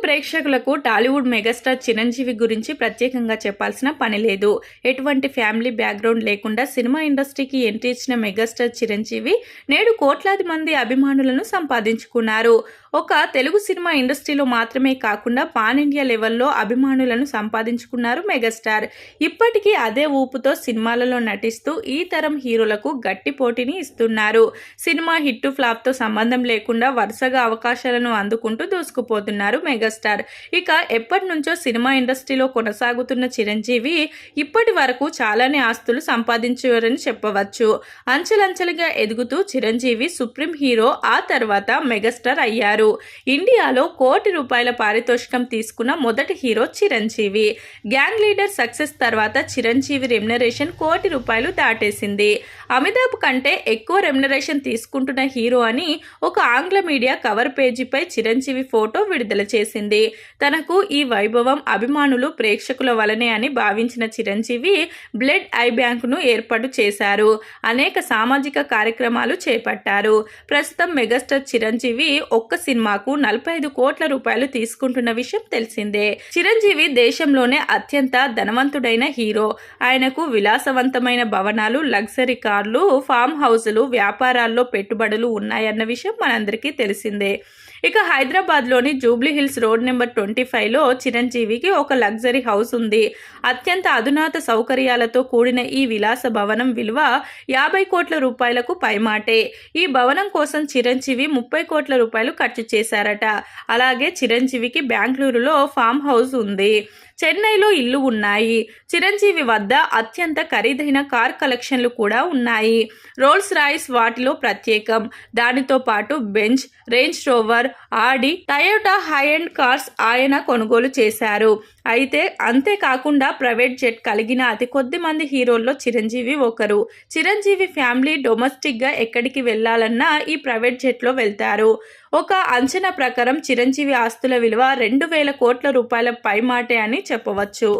ప్రేక్షకులకు టాలీవుడ్ మెగాస్టార్ చిరంజీవి గురించి ప్రత్యేకంగా చెప్పాల్సిన పని లేదు. ఎటువంటి ఫ్యామిలీ బ్యాక్గ్రౌండ్ లేకుండా సినిమా ఇండస్ట్రీకి ఎంట్రీ ఇచ్చిన మెగాస్టార్ చిరంజీవి నేడు కోట్లాది మంది అభిమానులను సంపాదించుకున్నారు. ఒక తెలుగు సినిమా ఇండస్ట్రీలో మాత్రమే కాకుండా పాన్ ఇండియా లెవెల్లో అభిమానులను సంపాదించుకున్నారు మెగాస్టార్. ఇప్పటికీ అదే ఊపుతో సినిమాలలో నటిస్తూ ఈ తరం హీరోలకు గట్టి పోటీని ఇస్తున్నారు. సినిమా హిట్ ఫ్లాప్తో సంబంధం లేకుండా వరుసగా అవకాశాలను అందుకుంటూ దూసుకుపోతున్నారు మెగాస్టార్. ఇక ఎప్పటి నుంచో సినిమా ఇండస్ట్రీలో కొనసాగుతున్న చిరంజీవి ఇప్పటి వరకు చాలానే ఆస్తులు సంపాదించారని చెప్పవచ్చు. అంచెలంచెలుగా ఎదుగుతూ చిరంజీవి సుప్రీం హీరో, ఆ తర్వాత మెగాస్టార్ అయ్యారు. ఇండియాలో ₹1,00,00,000 పారితోషికం తీసుకున్న మొదటి hero Chiranjeevi. Gang leader success తర్వాత చిరంజీవి రెమ్యునరేషన్ ₹1,00,00,000 దాటేసింది. అమితాబ్ కంటే ఎక్కువ రెమ్యునరేషన్ తీసుకుంటున్న హీరో అని ఒక ఆంగ్ల మీడియా కవర్ పేజీపై చిరంజీవి ఫోటో విడుదల చేసింది. తనకు ఈ వైభవం అభిమానులు, ప్రేక్షకుల వలనే అని భావించిన చిరంజీవి బ్లడ్ ఐ బ్యాంకును ఏర్పాటు చేశారు. అనేక సామాజిక కార్యక్రమాలు చేపట్టారు. ప్రస్తుతం మెగాస్టార్ చిరంజీవి ఒక్క సినిమాకు ₹45 కోట్ల తీసుకుంటున్న విషయం తెలిసిందే. చిరంజీవి దేశంలోనే అత్యంత ధనవంతుడైన హీరో. ఆయనకు విలాసవంతమైన భవనాలు, లగ్జరీ కార్లు, ఫామ్ హౌస్లు, వ్యాపారాల్లో పెట్టుబడులు ఉన్నాయన్న విషయం మనందరికీ తెలిసిందే. ఇక హైదరాబాద్లోని జూబ్లీ హిల్స్ రోడ్ నెంబర్ 25లో చిరంజీవికి ఒక లగ్జరీ హౌస్ ఉంది. అత్యంత అధునాత సౌకర్యాలతో కూడిన ఈ విలాస భవనం విలువ ₹50 కోట్ల పైమాటే. ఈ భవనం కోసం చిరంజీవి ₹30 కోట్ల ఖర్చు చేశారట. అలాగే చిరంజీవికి బెంగళూరులో ఫామ్ హౌస్ ఉంది. చెన్నైలో ఇల్లు ఉన్నాయి. చిరంజీవి వద్ద అత్యంత ఖరీదైన కార్ కలెక్షన్లు కూడా ఉన్నాయి. రోల్స్ రాయిస్ వాటిలో ప్రత్యేకం. దానితో పాటు బెంజ్, రేంజ్ రోవర్, ఆడి, టయోటా హై ఎండ్ కార్స్ ఆయన కొనుగోలు చేశారు. అయితే అంతేకాకుండా ప్రైవేట్ జెట్ కలిగిన అతి కొద్ది మంది హీరోల్లో చిరంజీవి ఒకరు. చిరంజీవి ఫ్యామిలీ డొమెస్టిక్గా ఎక్కడికి వెళ్లాలన్నా ఈ ప్రైవేట్ జెట్లో వెళ్తారు. ఒక అంచనా ప్రకారం చిరంజీవి ఆస్తుల విలువ ₹2,000 కోట్ల పైమాటే అని చెప్పవచ్చు.